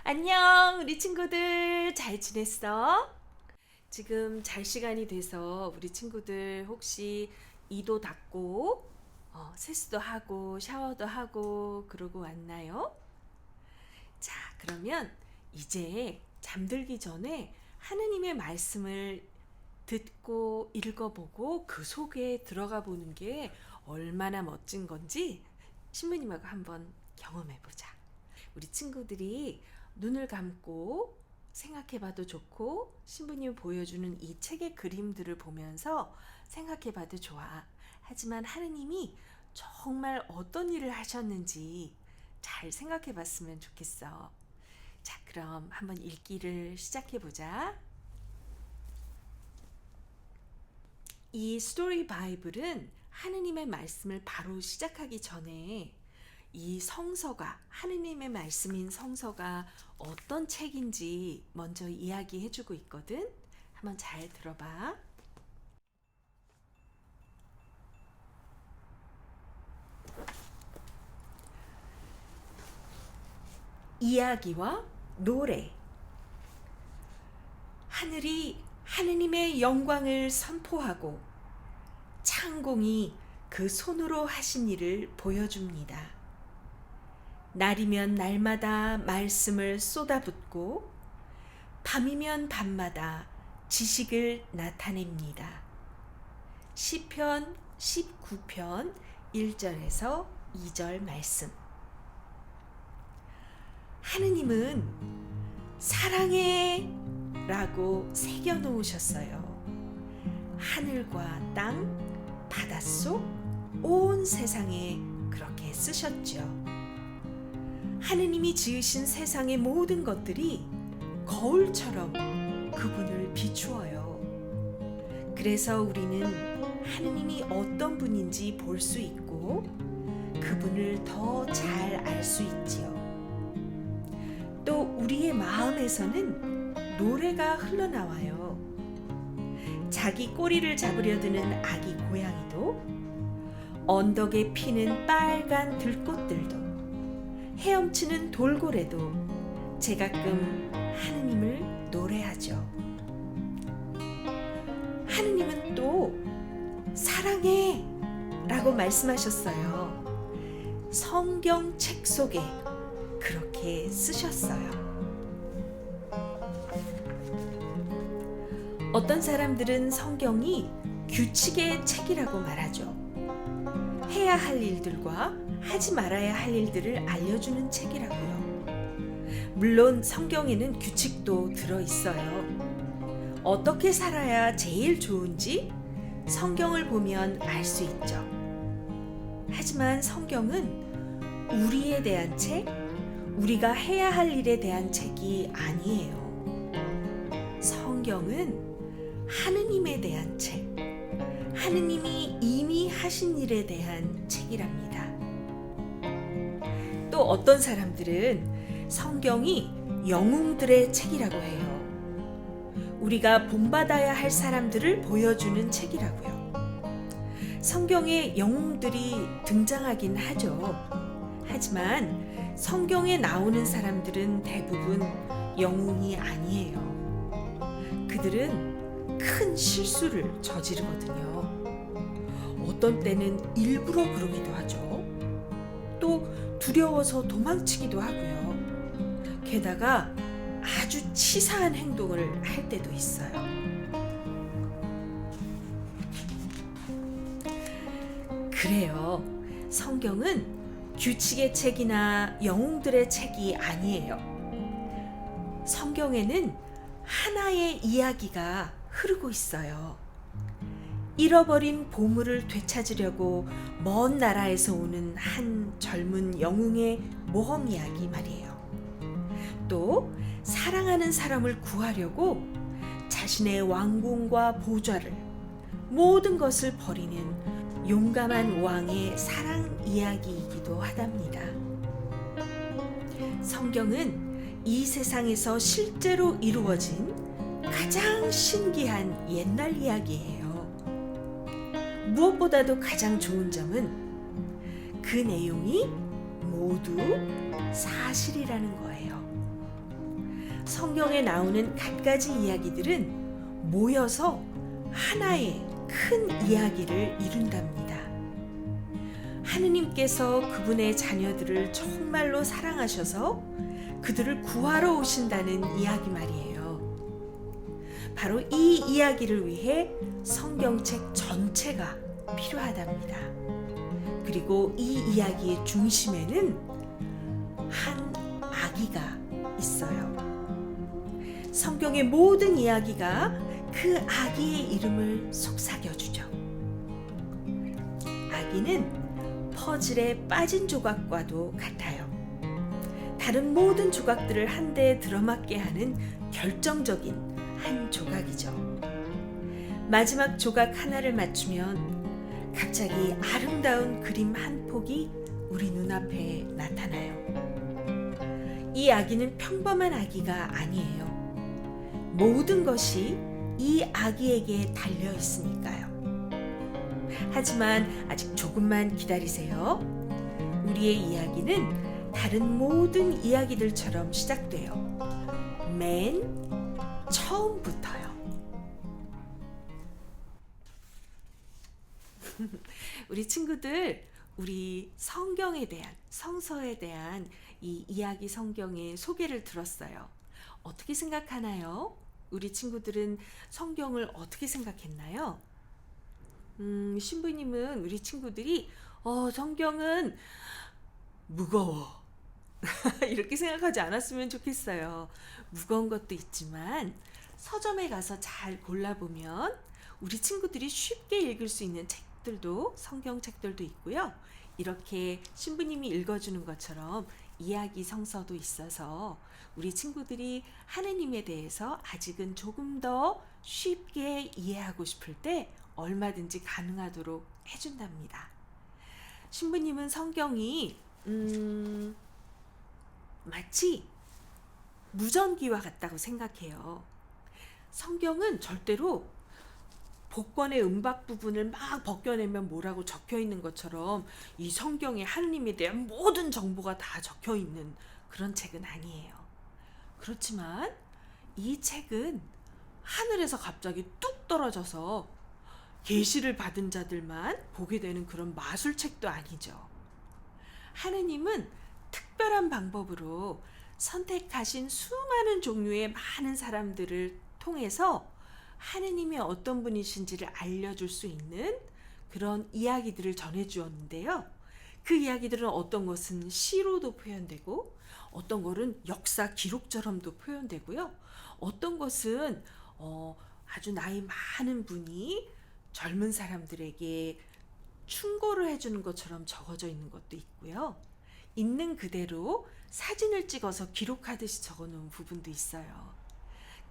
안녕, 우리 친구들 잘 지냈어? 지금 잘 시간이 돼서 우리 친구들 혹시 이도 닦고 세수도 하고 샤워도 하고 그러고 왔나요? 자, 그러면 이제 잠들기 전에 하느님의 말씀을 듣고 읽어보고 그 속에 들어가 보는 게 얼마나 멋진 건지 신부님하고 한번 경험해보자. 우리 친구들이 눈을 감고 생각해봐도 좋고 신부님이 보여주는 이 책의 그림들을 보면서 생각해봐도 좋아. 하지만 하느님이 정말 어떤 일을 하셨는지 잘 생각해봤으면 좋겠어. 자, 그럼 한번 읽기를 시작해보자. 이 스토리 바이블은 하느님의 말씀을 바로 시작하기 전에 이 성서가, 하느님의 말씀인 성서가 어떤 책인지 먼저 이야기해주고 있거든. 한번 잘 들어봐. 이야기와 노래. 하늘이 하느님의 영광을 선포하고 창공이 그 손으로 하신 일을 보여줍니다. 날이면 날마다 말씀을 쏟아붓고 밤이면 밤마다 지식을 나타냅니다. 시편 19편 1절에서 2절 말씀. 하느님은 사랑해 라고 새겨놓으셨어요. 하늘과 땅, 바닷속, 온 세상에 그렇게 쓰셨죠. 하느님이 지으신 세상의 모든 것들이 거울처럼 그분을 비추어요. 그래서 우리는 하느님이 어떤 분인지 볼 수 있고 그분을 더 잘 알 수 있지요. 또 우리의 마음에서는 노래가 흘러나와요. 자기 꼬리를 잡으려 드는 아기 고양이도, 언덕에 피는 빨간 들꽃들도, 헤엄치는 돌고래도 제가끔 하느님을 노래하죠. 하느님은 또 사랑해 라고 말씀하셨어요. 성경 책 속에 그렇게 쓰셨어요. 어떤 사람들은 성경이 규칙의 책이라고 말하죠. 해야 할 일들과 하지 말아야 할 일들을 알려주는 책이라고요. 물론 성경에는 규칙도 들어있어요. 어떻게 살아야 제일 좋은지 성경을 보면 알 수 있죠. 하지만 성경은 우리에 대한 책, 우리가 해야 할 일에 대한 책이 아니에요. 성경은 하느님에 대한 책, 하느님이 이미 하신 일에 대한 책이랍니다. 또 어떤 사람들은 성경이 영웅들의 책이라고 해요. 우리가 본받아야 할 사람들을 보여주는 책이라고요. 성경에 영웅들이 등장하긴 하죠. 하지만 성경에 나오는 사람들은 대부분 영웅이 아니에요. 그들은 큰 실수를 저지르거든요. 어떤 때는 일부러 그러기도 하죠. 또 두려워서 도망치기도 하고요. 게다가 아주 치사한 행동을 할 때도 있어요. 그래요. 성경은 규칙의 책이나 영웅들의 책이 아니에요. 성경에는 하나의 이야기가 흐르고 있어요. 잃어버린 보물을 되찾으려고 먼 나라에서 오는 한 젊은 영웅의 모험 이야기 말이에요. 또 사랑하는 사람을 구하려고 자신의 왕궁과 보좌를, 모든 것을 버리는 용감한 왕의 사랑 이야기이기도 하답니다. 성경은 이 세상에서 실제로 이루어진 가장 신기한 옛날 이야기예요. 무엇보다도 가장 좋은 점은 그 내용이 모두 사실이라는 거예요. 성경에 나오는 갖가지 이야기들은 모여서 하나의 큰 이야기를 이룬답니다. 하느님께서 그분의 자녀들을 정말로 사랑하셔서 그들을 구하러 오신다는 이야기 말이에요. 바로 이 이야기를 위해 성경책 전체가 필요하답니다. 그리고 이 이야기의 중심에는 한 아기가 있어요. 성경의 모든 이야기가 그 아기의 이름을 속삭여주죠. 아기는 퍼즐에 빠진 조각과도 같아요. 다른 모든 조각들을 한데 들어맞게 하는 결정적인 한 조각이죠. 마지막 조각 하나를 맞추면 갑자기 아름다운 그림 한 폭이 우리 눈앞에 나타나요. 이 아기는 평범한 아기가 아니에요. 모든 것이 이 아기에게 달려 있으니까요. 하지만 아직 조금만 기다리세요. 우리의 이야기는 다른 모든 이야기들처럼 시작돼요. 맨 처음부터요. 우리 친구들, 우리 성경에 대한, 성서에 대한 이 이야기 성경의 소개를 들었어요. 어떻게 생각하나요? 우리 친구들은 성경을 어떻게 생각했나요? 신부님은 우리 친구들이 성경은 무거워 이렇게 생각하지 않았으면 좋겠어요. 무거운 것도 있지만 서점에 가서 잘 골라보면 우리 친구들이 쉽게 읽을 수 있는 책들도, 성경책들도 있고요. 이렇게 신부님이 읽어주는 것처럼 이야기 성서도 있어서 우리 친구들이 하느님에 대해서 아직은 조금 더 쉽게 이해하고 싶을 때 얼마든지 가능하도록 해준답니다. 신부님은 성경이 마치 무전기와 같다고 생각해요. 성경은 절대로 복권의 음박 부분을 막 벗겨내면 뭐라고 적혀 있는 것처럼 이 성경에 하느님에 대한 모든 정보가 다 적혀 있는 그런 책은 아니에요. 그렇지만 이 책은 하늘에서 갑자기 뚝 떨어져서 계시를 받은 자들만 보게 되는 그런 마술책도 아니죠. 하느님은 특별한 방법으로 선택하신 수많은 종류의 많은 사람들을 통해서 하느님이 어떤 분이신지를 알려줄 수 있는 그런 이야기들을 전해주었는데요. 그 이야기들은 어떤 것은 시로도 표현되고 어떤 것은 역사 기록처럼도 표현되고요. 어떤 것은 아주 나이 많은 분이 젊은 사람들에게 충고를 해주는 것처럼 적어져 있는 것도 있고요. 있는 그대로 사진을 찍어서 기록하듯이 적어놓은 부분도 있어요.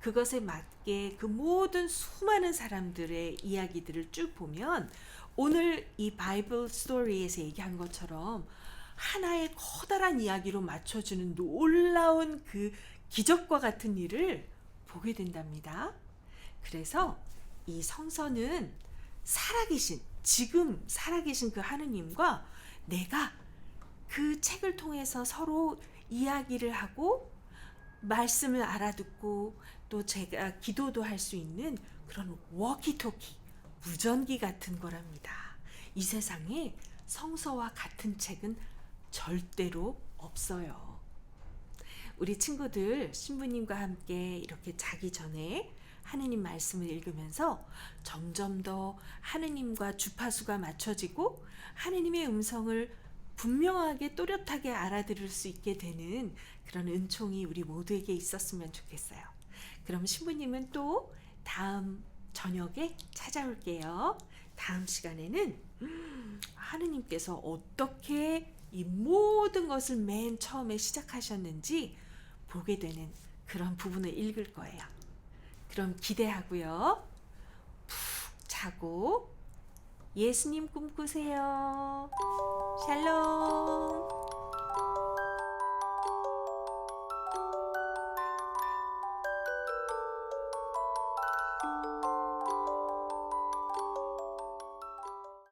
그것에 맞게 그 모든 수많은 사람들의 이야기들을 쭉 보면 오늘 이 바이블 스토리에서 얘기한 것처럼 하나의 커다란 이야기로 맞춰주는 놀라운 그 기적과 같은 일을 보게 된답니다. 그래서 이 성서는 살아계신, 지금 살아계신 그 하느님과 내가 그 책을 통해서 서로 이야기를 하고 말씀을 알아듣고 또 제가 기도도 할 수 있는 그런 워키토키, 무전기 같은 거랍니다. 이 세상에 성서와 같은 책은 절대로 없어요. 우리 친구들 신부님과 함께 이렇게 자기 전에 하느님 말씀을 읽으면서 점점 더 하느님과 주파수가 맞춰지고 하느님의 음성을 분명하게 또렷하게 알아들을 수 있게 되는 그런 은총이 우리 모두에게 있었으면 좋겠어요. 그럼 신부님은 또 다음 저녁에 찾아올게요. 다음 시간에는 하느님께서 어떻게 이 모든 것을 맨 처음에 시작하셨는지 보게 되는 그런 부분을 읽을 거예요. 그럼 기대하고요. 푹 자고 예수님 꿈꾸세요. 샬롬.